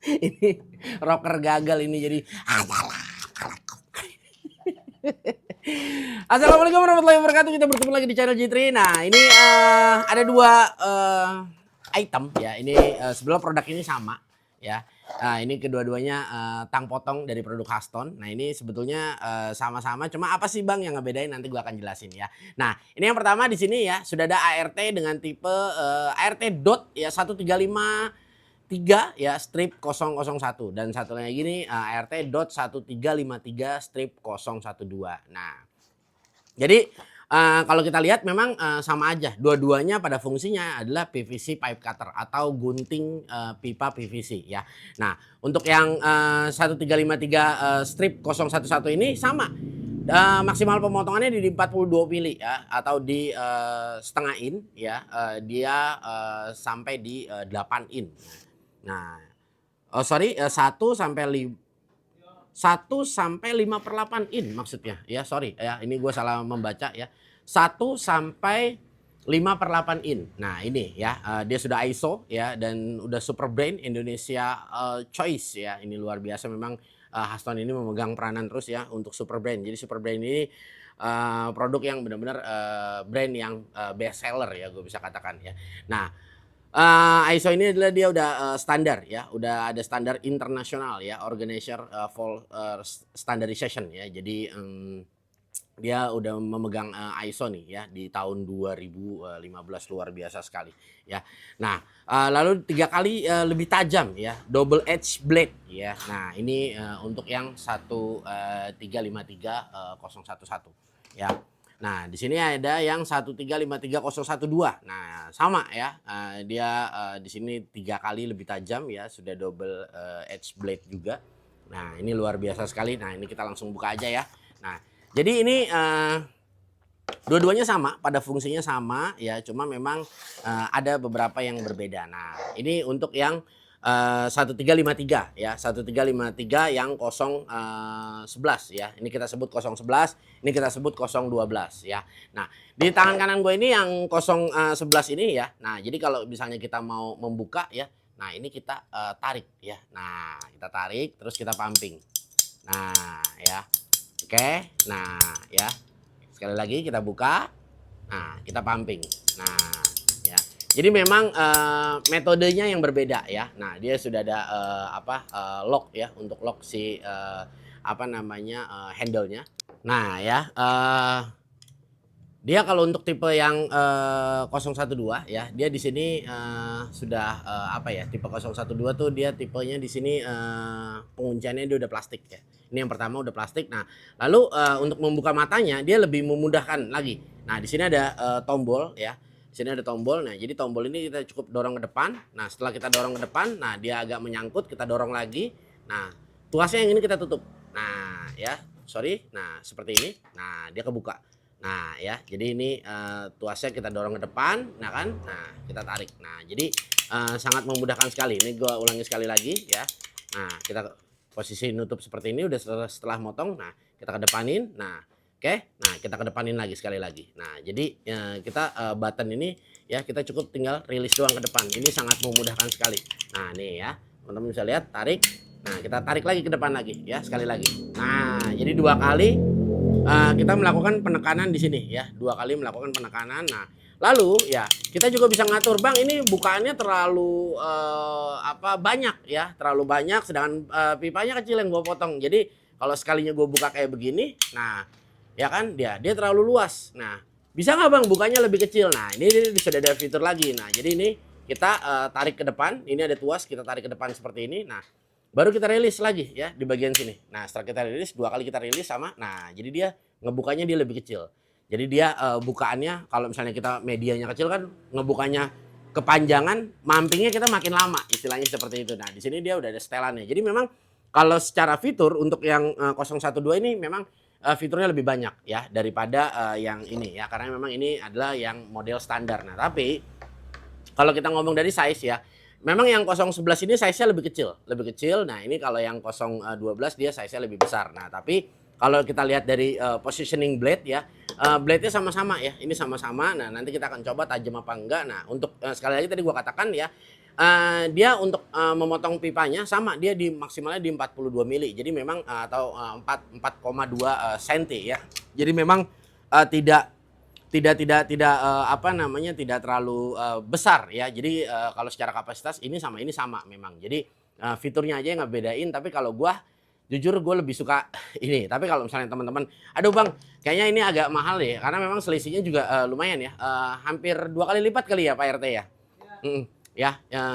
Ini rocker gagal ini jadi. Assalamualaikum warahmatullahi wabarakatuh. Kita bertemu lagi di channel Jitri. Nah, ini ada dua item ya. Ini sebelah produk ini sama ya. Nah, ini kedua-duanya tang potong dari produk Haston. Nah, ini sebetulnya sama-sama. Cuma apa sih Bang yang ngebedain? Nanti gua akan jelasin ya. Nah, ini yang pertama di sini ya sudah ada ART dengan tipe ART dot ya 135 ya strip 001 dan satu lagi ini ART dot 1353 strip 012. Nah, jadi kalau kita lihat memang sama aja. Dua-duanya pada fungsinya adalah PVC pipe cutter atau gunting pipa PVC ya. Nah, untuk yang 1353 strip 011 ini sama. Maksimal pemotongannya di 42 mili ya atau di setengah in ya. Dia sampai di 8 in. Nah, oh sorry 1 sampai 5/8 in maksudnya ya, sorry ya, ini gue salah membaca ya. 1 sampai 5/8 in. Nah ini ya dia sudah ISO ya dan udah Super Brand Indonesia Choice ya. Ini luar biasa memang Haston ini memegang peranan terus ya untuk Super Brand. Jadi Super Brand ini produk yang benar-benar brand yang best seller ya gue bisa katakan ya. Nah, ISO ini adalah dia udah standar ya, udah ada standar internasional ya, Organizer for Standardization ya. Jadi dia udah memegang ISO nih ya di tahun 2015, luar biasa sekali ya. Nah, lalu 3 kali lebih tajam ya, double edge blade ya. Nah, ini untuk yang 1353011 ya. Nah, di sini ada yang 1353012. Nah, sama ya. Dia di sini 3 kali lebih tajam ya, sudah double edge blade juga. Nah, ini luar biasa sekali. Nah, ini kita langsung buka aja ya. Nah, jadi ini dua-duanya sama, pada fungsinya sama ya, cuma memang ada beberapa yang berbeda. Nah, ini untuk yang 1353 ya, 1353 yang 011 ya. Ini kita sebut 011, ini kita sebut 012 ya. Nah, di tangan kanan gue ini yang 011 ini ya. Nah, jadi kalau misalnya kita mau membuka ya, nah ini kita tarik ya. Nah, kita tarik terus kita pumping. Nah, ya. Oke. Nah, ya. Sekali lagi kita buka. Nah, kita pumping. Nah, ya. Jadi memang metodenya yang berbeda ya. Nah, dia sudah ada lock ya untuk lock si handle-nya. Nah, ya dia kalau untuk tipe yang 012 ya, dia di sini sudah tipe 012 tuh dia tipenya di sini pengunciannya dia udah plastik ya. Ini yang pertama udah plastik. Nah, lalu untuk membuka matanya dia lebih memudahkan lagi. Nah, di sini ada tombol ya. Di sini ada tombol. Nah, jadi tombol ini kita cukup dorong ke depan. Nah, setelah kita dorong ke depan, nah dia agak menyangkut, kita dorong lagi. Nah, tuasnya yang ini kita tutup. Nah, ya, sorry. Nah, seperti ini. Nah, dia kebuka. Nah, ya, jadi ini tuasnya kita dorong ke depan, nah kan? Nah, kita tarik. Nah, jadi sangat memudahkan sekali. Ini gue ulangi sekali lagi ya. Nah, kita posisi nutup seperti ini udah setelah motong. Nah, kita kedepanin. Nah, oke. Nah, kita kedepanin lagi sekali lagi. Nah, jadi kita button ini ya kita cukup tinggal rilis doang ke depan. Ini sangat memudahkan sekali. Nah, nih ya. Teman-teman bisa lihat, tarik. Nah, kita tarik lagi ke depan lagi ya, sekali lagi. Nah, jadi 2 kali kita melakukan penekanan di sini ya, 2 kali melakukan penekanan. Nah, lalu ya kita juga bisa ngatur, Bang, ini bukaannya terlalu banyak ya, terlalu banyak, sedangkan pipanya kecil yang gue potong. Jadi kalau sekalinya gue buka kayak begini, nah ya kan dia terlalu luas. Nah, bisa nggak Bang bukanya lebih kecil? Nah, ini sudah ada fitur lagi. Nah, jadi ini kita tarik ke depan, ini ada tuas, kita tarik ke depan seperti ini. Nah, baru kita rilis lagi ya di bagian sini. Nah, setelah kita rilis 2 kali kita rilis sama. Nah, jadi dia ngebukanya dia lebih kecil. Jadi dia bukaannya kalau misalnya kita medianya kecil kan ngebukanya kepanjangan, mampingnya kita makin lama, istilahnya seperti itu. Nah, di sini dia udah ada setelannya. Jadi memang kalau secara fitur untuk yang 012 ini memang fiturnya lebih banyak ya daripada yang ini ya, karena memang ini adalah yang model standar. Nah, tapi kalau kita ngomong dari size ya, memang yang 011 ini size-nya lebih kecil, lebih kecil. Nah, ini kalau yang 012 dia size-nya lebih besar. Nah, tapi kalau kita lihat dari positioning blade ya, blade-nya sama-sama ya. Ini sama-sama. Nah, nanti kita akan coba tajam apa enggak. Nah, untuk sekali lagi tadi gua katakan ya, Dia untuk memotong pipanya sama, dia di maksimalnya di 42 mili. Jadi memang atau 4,2 senti ya. Jadi memang tidak apa namanya, tidak terlalu besar ya. Jadi kalau secara kapasitas ini sama memang. Jadi fiturnya aja yang ngebedain. Tapi kalau gua jujur gue lebih suka ini. Tapi kalau misalnya teman-teman, aduh bang, kayaknya ini agak mahal deh, karena memang selisihnya juga lumayan ya, hampir 2 kali lipat kali ya Pak RT ya. Mm, ya,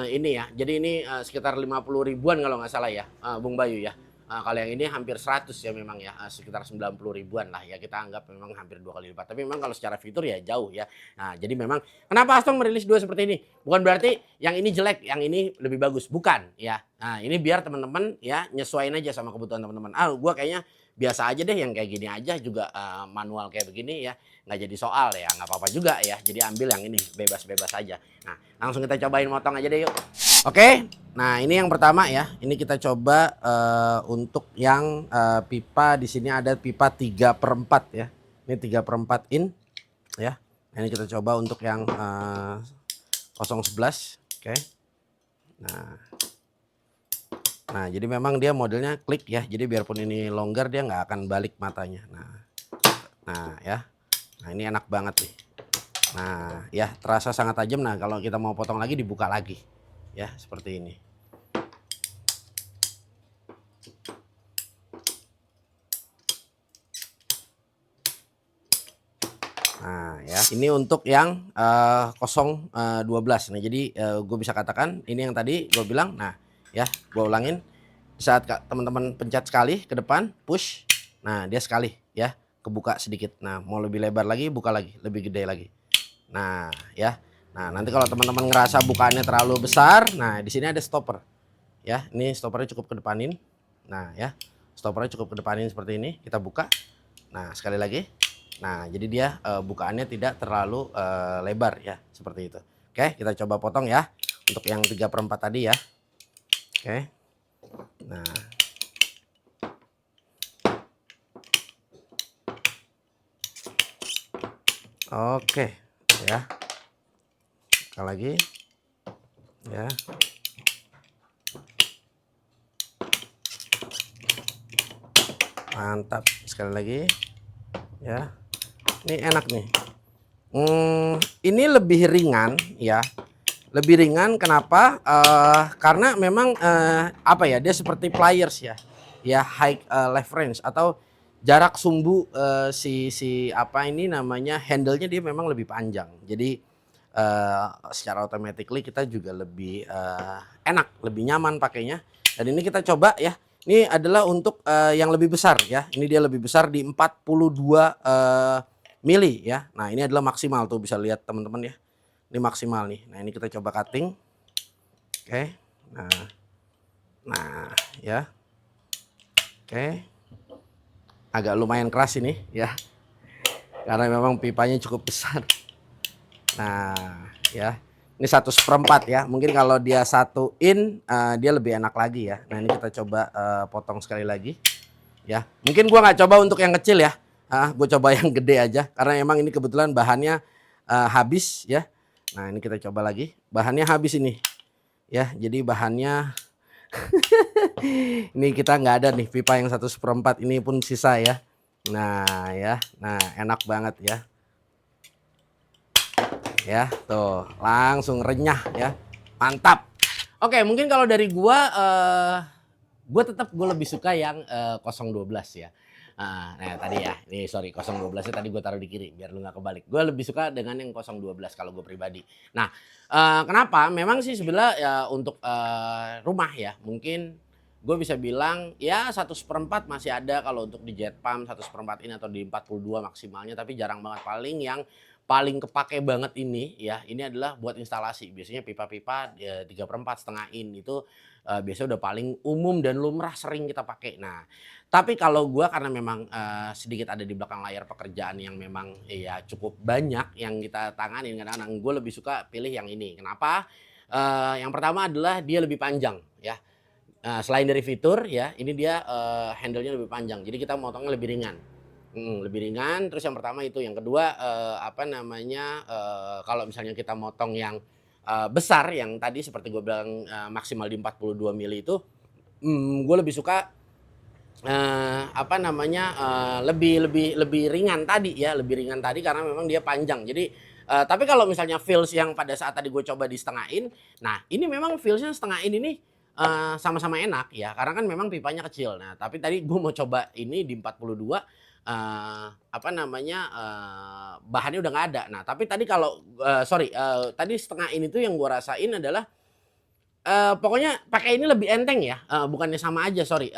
ini ya. Jadi ini sekitar 50 ribuan kalau nggak salah ya, Bung Bayu ya. Kalau yang ini hampir 100 ya memang ya, sekitar 90 ribuan lah ya, kita anggap memang hampir 2 kali lipat. Tapi memang kalau secara fitur ya jauh ya. Nah, jadi memang kenapa Astong merilis dua seperti ini? Bukan berarti yang ini jelek, yang ini lebih bagus, bukan ya. Nah, ini biar teman-teman ya nyesuaiin aja sama kebutuhan teman-teman. Gua kayaknya biasa aja deh yang kayak gini aja juga, manual kayak begini ya, nggak jadi soal ya, nggak apa-apa juga ya. Jadi ambil yang ini, bebas-bebas aja. Nah, langsung kita cobain motong aja deh yuk. Oke, nah ini yang pertama ya. Ini kita coba untuk yang pipa. Di sini ada pipa 3/4 ya. Ini 3/4 in ya. Nah, ini kita coba untuk yang 011. Oke. Nah, jadi memang dia modelnya klik ya. Jadi biarpun ini longgar dia nggak akan balik matanya. Nah ya. Nah ini enak banget nih. Nah ya, terasa sangat tajam. Nah kalau kita mau potong lagi dibuka lagi ya, seperti ini. Nah ya, ini untuk yang 012. Nah jadi gue bisa katakan ini yang tadi gue bilang. Nah ya, gue ulangin. Saat teman-teman pencet sekali ke depan, push. Nah dia sekali ya, kebuka sedikit. Nah mau lebih lebar lagi, buka lagi, lebih gede lagi. Nah ya. Nah nanti kalau teman-teman ngerasa bukaannya terlalu besar, nah di sini ada stopper ya. Ini stoppernya cukup kedepanin. Nah ya, stoppernya cukup kedepanin seperti ini. Kita buka. Nah sekali lagi. Nah jadi dia bukaannya tidak terlalu lebar ya, seperti itu. Oke, kita coba potong ya untuk yang 3/4 tadi ya. Oke. Nah oke ya, sekali lagi ya. Mantap, sekali lagi ya. Ini enak nih. Ini lebih ringan ya, lebih ringan. Kenapa? Karena memang apa ya, dia seperti pliers ya, ya high leverage atau jarak sumbu, si apa ini namanya, handle-nya dia memang lebih panjang. Jadi secara automatically kita juga lebih enak, lebih nyaman pakainya. Dan ini kita coba ya. Ini adalah untuk yang lebih besar ya. Ini dia lebih besar di 42 mili ya. Nah ini adalah maksimal, tuh bisa lihat teman-teman ya. Ini maksimal nih. Nah ini kita coba cutting. Oke. Nah ya. Oke. Agak lumayan keras ini ya, karena memang pipanya cukup besar. Nah ya, ini 1/4 ya. Mungkin kalau dia 1 in dia lebih enak lagi ya. Nah ini kita coba potong sekali lagi ya. Mungkin gua nggak coba untuk yang kecil ya, gue coba yang gede aja karena emang ini kebetulan bahannya habis ya. Nah ini kita coba lagi, bahannya habis ini ya. Jadi bahannya ini kita nggak ada nih, pipa yang 1/4 ini pun sisa ya. Nah ya, nah enak banget ya. Ya tuh langsung renyah ya, mantap. Oke, mungkin kalau dari tetap lebih suka yang 012 ya. Nah tadi ya, ini sorry, 012 nya tadi gue taruh di kiri biar lu nggak kebalik. Gue lebih suka dengan yang 012 kalau gue pribadi. Nah kenapa? Memang sih sebenarnya ya untuk rumah ya, mungkin gue bisa bilang ya 1/4 masih ada kalau untuk di jet pump 1/4 ini atau di 42 maksimalnya, tapi jarang banget. Paling kepake banget ini ya, ini adalah buat instalasi. Biasanya pipa-pipa 3/4 setengah in itu biasanya udah paling umum dan lumrah, sering kita pakai. Nah, tapi kalau gua karena memang sedikit ada di belakang layar pekerjaan yang memang ya cukup banyak yang kita tanganin, kadang-kadang gue lebih suka pilih yang ini. Kenapa? Yang pertama adalah dia lebih panjang ya. Selain dari fitur ya, ini dia handle-nya lebih panjang. Jadi kita motongnya lebih ringan. Lebih ringan. Terus yang pertama itu, yang kedua apa namanya, kalau misalnya kita motong yang besar yang tadi seperti gue bilang maksimal di 42 mili itu, gue lebih suka apa namanya lebih lebih lebih ringan tadi ya, lebih ringan tadi karena memang dia panjang. Jadi tapi kalau misalnya feels yang pada saat tadi gue coba di setengah in, nah ini memang feelsnya setengah in ini sama-sama enak ya, karena kan memang pipanya kecil. Nah tapi tadi gue mau coba ini di 42 apa namanya bahannya udah nggak ada. Nah tapi tadi kalau sorry tadi setengah in itu yang gue rasain adalah pokoknya pakai ini lebih enteng ya, bukannya sama aja sorry,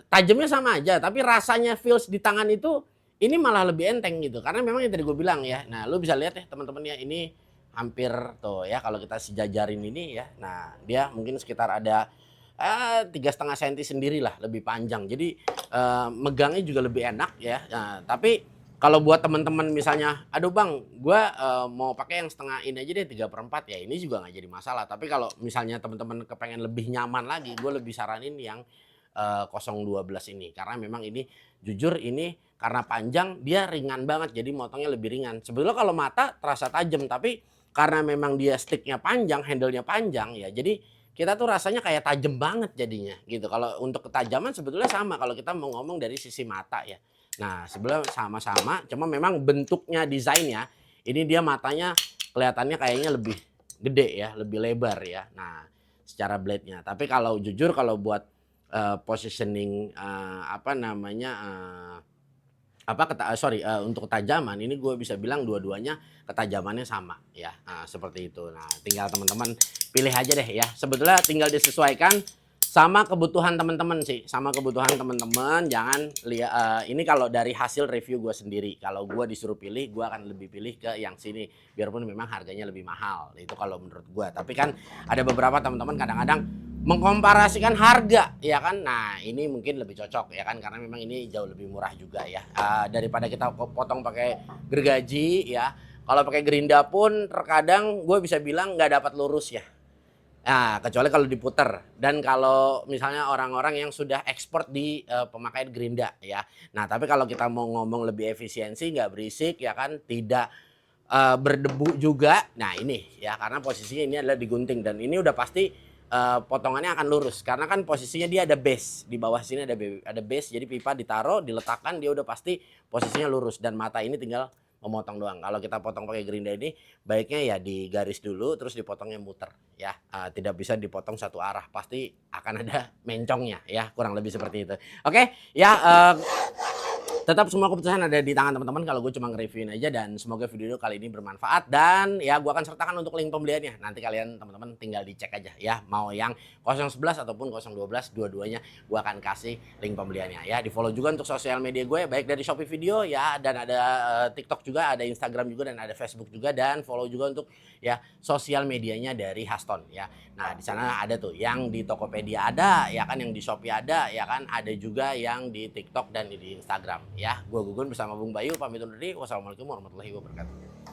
tajamnya sama aja tapi rasanya feels di tangan itu, ini malah lebih enteng gitu karena memang yang tadi gue bilang ya. Nah lu bisa lihat ya teman-teman ya, ini hampir tuh ya kalau kita sejajarin ini ya, nah dia mungkin sekitar ada 3,5 senti sendiri lah lebih panjang. Jadi megangnya juga lebih enak ya. Nah, tapi kalau buat teman-teman misalnya, aduh bang, gue mau pakai yang setengah ini aja deh 3/4 ya, ini juga nggak jadi masalah. Tapi kalau misalnya teman-teman kepengen lebih nyaman lagi, gue lebih saranin yang 012 ini karena memang ini jujur ini karena panjang dia ringan banget, jadi motongnya lebih ringan. Sebetulnya kalau mata terasa tajam, tapi karena memang dia sticknya panjang, handle-nya panjang ya, jadi kita tuh rasanya kayak tajam banget jadinya gitu. Kalau untuk ketajaman sebetulnya sama kalau kita mau ngomong dari sisi mata ya. Nah, sebenarnya sama-sama, cuma memang bentuknya desainnya ini dia matanya kelihatannya kayaknya lebih gede ya, lebih lebar ya. Nah, secara blade-nya. Tapi kalau jujur kalau buat positioning apa namanya untuk ketajaman ini gue bisa bilang dua-duanya ketajamannya sama ya. Nah, seperti itu. Nah, tinggal teman-teman pilih aja deh ya. Sebetulnya tinggal disesuaikan sama kebutuhan teman-teman sih, sama kebutuhan teman-teman. Jangan lihat ini kalau dari hasil review gue sendiri. Kalau gue disuruh pilih, gue akan lebih pilih ke yang sini biarpun memang harganya lebih mahal. Itu kalau menurut gue. Tapi kan ada beberapa teman-teman kadang-kadang mengkomparasikan harga ya kan. Nah ini mungkin lebih cocok ya kan karena memang ini jauh lebih murah juga ya, daripada kita potong pakai gergaji ya. Kalau pakai gerinda pun terkadang gue bisa bilang nggak dapat lurus ya. Nah, kecuali kalau diputer dan kalau misalnya orang-orang yang sudah ekspor di pemakaian gerinda ya. Nah tapi kalau kita mau ngomong lebih efisiensi, nggak berisik ya kan, tidak berdebu juga. Nah ini ya karena posisinya ini adalah digunting dan ini udah pasti potongannya akan lurus karena kan posisinya dia ada base di bawah sini, ada base, jadi pipa ditaruh diletakkan dia udah pasti posisinya lurus dan mata ini tinggal memotong doang. Kalau kita potong pakai gerinda ini baiknya ya digaris dulu terus dipotongnya muter ya, tidak bisa dipotong satu arah, pasti akan ada mencongnya ya, kurang lebih seperti itu. Oke ya, tetap semua keputusan ada di tangan teman-teman. Kalau gue cuma nge-reviewin aja dan semoga video kali ini bermanfaat dan ya gue akan sertakan untuk link pembeliannya. Nanti kalian teman-teman tinggal dicek aja ya, mau yang 011 ataupun 012 dua-duanya gue akan kasih link pembeliannya ya. Di follow juga untuk sosial media gue baik dari Shopee Video ya, dan ada TikTok juga, ada Instagram juga, dan ada Facebook juga, dan follow juga untuk ya sosial medianya dari Haston ya. Nah di sana ada tuh yang di Tokopedia ada ya kan, yang di Shopee ada ya kan, ada juga yang di TikTok dan di Instagram ya. Gue Gugun bersama Bung Bayu pamit undur diri. Wassalamualaikum warahmatullahi wabarakatuh.